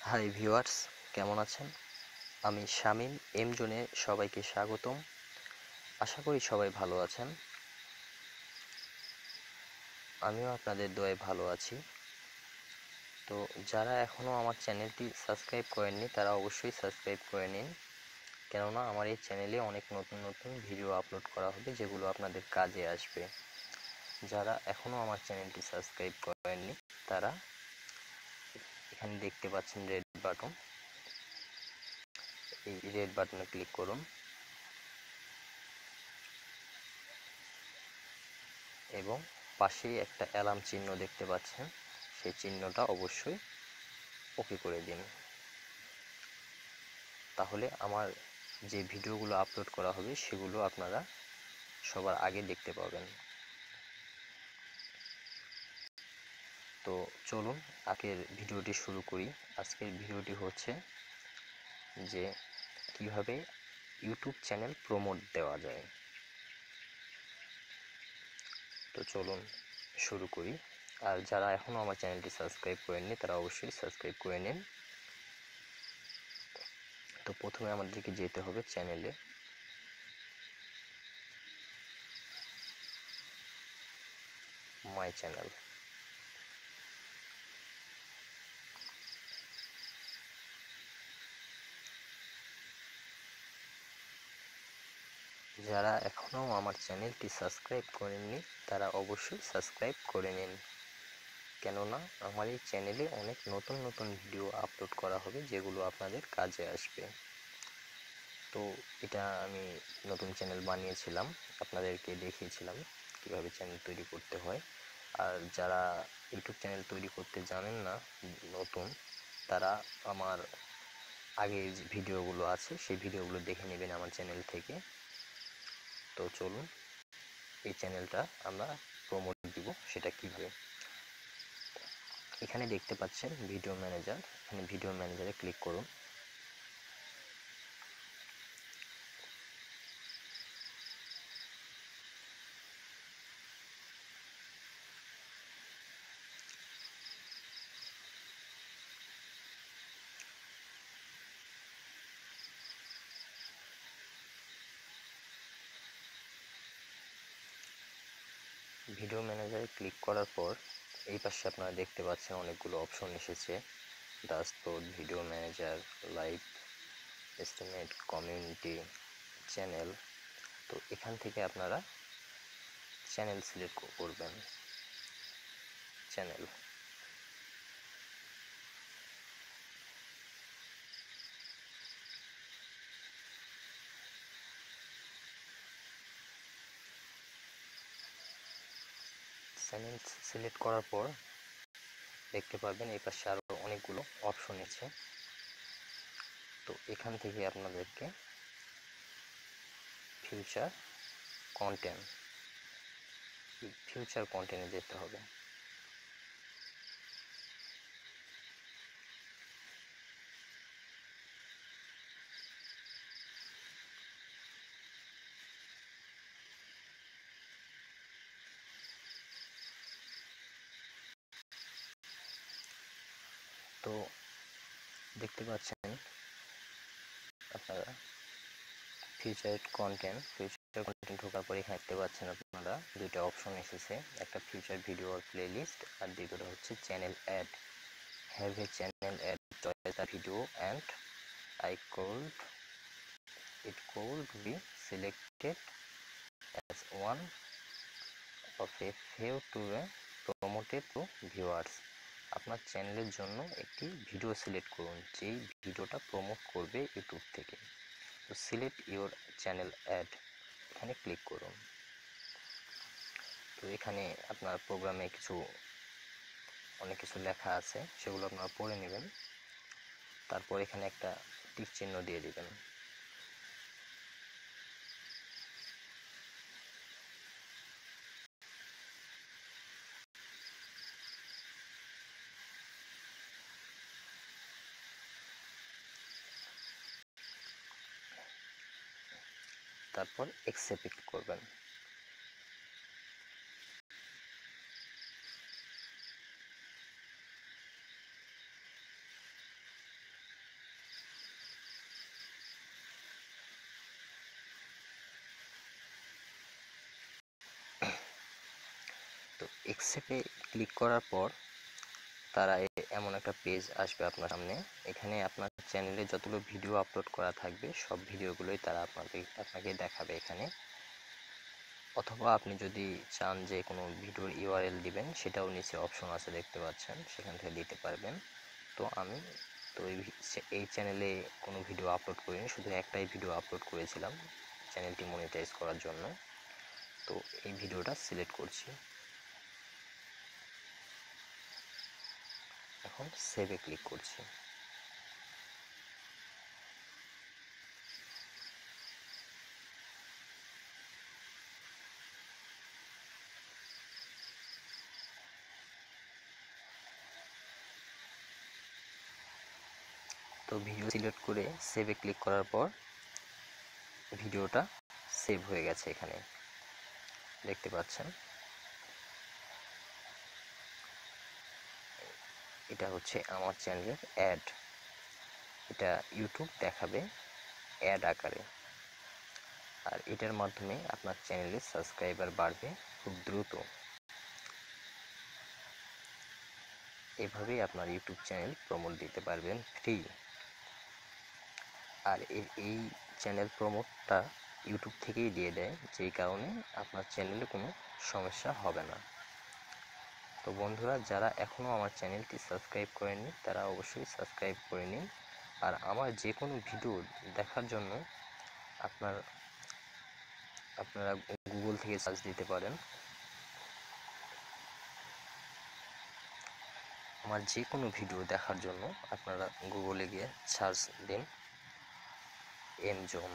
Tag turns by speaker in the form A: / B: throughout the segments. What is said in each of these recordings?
A: Hi viewers, কেমন আছেন? আমি শামীম এম জোনে সবাইকে স্বাগতম। আশা করি সবাই ভালো আছেন। আমিও আপনাদের দোয়ায় ভালো আছি। তো যারা এখনও আমার চ্যানেলটি সাবস্ক্রাইব করেননি তারা অবশ্যই সাবস্ক্রাইব করে নিন, কেননা আমার এই চ্যানেলে অনেক নতুন নতুন ভিডিও আপলোড করা হবে যেগুলো আপনাদের কাজে আসবে। যারা এখনও আমার চ্যানেলটি সাবস্ক্রাইব করেননি তারা এখানে দেখতে পাচ্ছেন রেড বাটন, এই রেড বাটনে ক্লিক করুন এবং পাশেই একটা অ্যালার্ম চিহ্ন দেখতে পাচ্ছেন, সেই চিহ্নটা অবশ্যই ওকে করে দিন। তাহলে আমার যে ভিডিওগুলো আপলোড করা হবে সেগুলো আপনারা সবার আগে দেখতে পাবেন। তো চলুন আগের ভিডিওটি শুরু করি। আজকের ভিডিওটি হচ্ছে যে কিভাবে ইউটিউব চ্যানেল প্রমোট দেওয়া যায়। তো চলুন শুরু করি। আর যারা এখনও আমার চ্যানেলটি সাবস্ক্রাইব করেননি তারা অবশ্যই সাবস্ক্রাইব করে নিন। তো প্রথমে আমাদেরকে যেতে হবে চ্যানেলে। মাই চ্যানেল, যারা এখনও আমার চ্যানেলটি সাবস্ক্রাইব করেননি তারা অবশ্যই সাবস্ক্রাইব করে নিন, কেননা আমার এই চ্যানেলে অনেক নতুন নতুন ভিডিও আপলোড করা হবে যেগুলো আপনাদের কাজে আসবে। তো এটা আমি নতুন চ্যানেল বানিয়েছিলাম, আপনাদেরকে দেখিয়েছিলাম কিভাবে চ্যানেল তৈরি করতে হয়। আর যারা ইউটিউব চ্যানেল তৈরি করতে জানেন না, নতুন, তারা আমার আগের যে ভিডিওগুলো আছে সেই ভিডিওগুলো দেখে নেবেন আমার চ্যানেল থেকে। তো চলুন এই চ্যানেলটা আমরা প্রমোট দিব সেটা কিভাবে। এখানে দেখতে পাচ্ছেন ভিডিও ম্যানেজার, এখানে ভিডিও ম্যানেজারে ক্লিক করুন। ভিডিও ম্যানেজারে ক্লিক করার পর এই পাশে আপনারা দেখতে পাচ্ছেন অনেকগুলো অপশন এসেছে, dashboard, video manager, live, estimate, community, channel. তো এখান থেকে আপনারা চ্যানেল সিলেক্ট করবেন। চ্যানেল চ্যানেল সিলেক্ট করার পর দেখতে পারবেন এই পাশে আরও অনেকগুলো অপশন আছে। তো এখান থেকে আপনাদেরকে ফিউচার কন্টেন্টে যেতে হবে। তো দেখতে পাচ্ছেন আপনারা ফিচার কন্টেন্ট ঢোকার পর এখানে দেখতে পাচ্ছেন আপনারা দুইটা অপশন এসেছে, একটা ফিচার ভিডিও আর প্লেলিস্ট, আর দ্বিতীয়টা হচ্ছে channel add. Have a channel add, choice the video and I could it could be selected as one of a few to be promoted to viewers. আপনার চ্যানেলের জন্য একটি ভিডিও সিলেক্ট করুন যেই ভিডিওটা প্রমোট করবে ইউটিউব থেকে। তো সিলেক্ট ইউর চ্যানেল অ্যাড, এখানে ক্লিক করুন। তো এখানে আপনার প্রোগ্রামে অনেক কিছু লেখা আছে, সেগুলো আপনারা পড়ে নেবেন। তারপর এখানে একটা টিক চিহ্ন দিয়ে দিবেন। তারপর অ্যাকসেপ্ট ক্লিক করবেন। এক্সেপে ক্লিক করার পর তারা এমন একটা পেজ আসবে আপনার সামনে। এখানে আপনার চ্যানেলে যতগুলো ভিডিও আপলোড করা থাকবে সব ভিডিওগুলোই তারা আপনাকে দেখাবে এখানে। অথবা আপনি যদি চান যে কোনো ভিডিওর ইউআরএল দিবেন, সেটাও নিচে অপশন আছে দেখতে পাচ্ছেন, সেখান থেকে দিতে পারবেন। তো আমি তো এই চ্যানেলে কোনো ভিডিও আপলোড করিনি, শুধু একটাই ভিডিও আপলোড করেছিলাম চ্যানেলটি মনিটাইজ করার জন্য। তো এই ভিডিওটা সিলেক্ট করছি, এখন সেভে ক্লিক করছি। তো ভিডিও সিলেক্ট করে সেভে ক্লিক করার পর ভিডিওটা সেভ হয়ে গেছে, এখানে দেখতে পাচ্ছেন। এটা হচ্ছে আমার চ্যানেলের অ্যাড, এটা ইউটিউব দেখাবে অ্যাড আকারে। আর এটার মাধ্যমে আপনার চ্যানেলের সাবস্ক্রাইবার বাড়বে খুব দ্রুত। এভাবেই আপনার ইউটিউব চ্যানেল প্রমোট দিতে পারবেন ফ্রি। আর এই চ্যানেল প্রমোটটা ইউটিউব থেকেই দিয়ে দেয়, যেই কারণে আপনার চ্যানেলে কোনো সমস্যা হবে না। তো বন্ধুরা, যারা এখনও আমার চ্যানেলটি সাবস্ক্রাইব করেননি তারা অবশ্যই সাবস্ক্রাইব করে নিন। আর আমার যে কোনো ভিডিও দেখার জন্য আপনারা গুগল থেকে সার্চ দিতে পারেন। আমার যে কোনো ভিডিও দেখার জন্য আপনারা গুগলে গিয়ে সার্চ দিন এমজন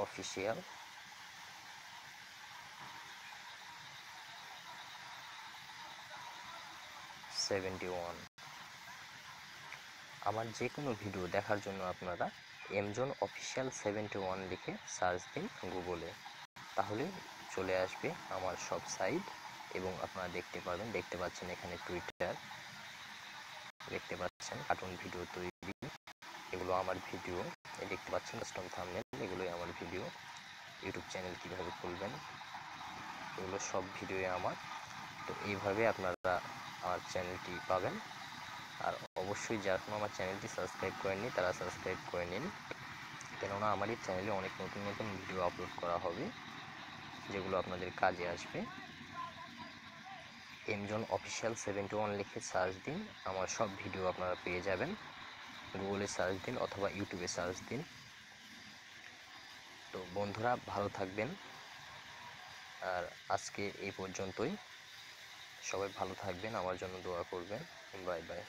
A: অফিসিয়াল 71। আমার যে কোনো ভিডিও দেখার জন্য আপনারা এমজন অফিসিয়াল 71 লিখে সার্চ দিন গুগলে, তাহলে চলে আসবে আমার সব সাইট এবং আপনারা দেখতে পাচ্ছেন এখানে টুইটার, দেখতে পাচ্ছেন কার্টুন ভিডিও তৈরি, এগুলো আমার ভিডিও। দেখতে পাচ্ছেন কাস্টম থাম্বনেল, এগুলোই আমার ভিডিও। ইউটিউব চ্যানেল কীভাবে খুলবেন, এগুলো সব ভিডিওই আমার। তো এইভাবে আপনারা আমার চ্যানেলটি পাবেন। আর অবশ্যই যারা এখনও আমার চ্যানেলটি সাবস্ক্রাইব করেননি তারা সাবস্ক্রাইব করে নিন, কেননা আমার এই চ্যানেলে অনেক নতুন নতুন ভিডিও আপলোড করা হবে যেগুলো আপনাদের কাজে আসবে। এমজন অফিসিয়াল 71 লিখে সার্চ দিন, আমার সব ভিডিও আপনারা পেয়ে যাবেন। গুগলে সার্চ দিন অথবা ইউটিউবে সার্চ দিন। তো বন্ধুরা, ভালো থাকবেন। আর আজকে এই পর্যন্তই। সবাই ভালো থাকবেন, আমার জন্য দোয়া করবেন। Bye bye.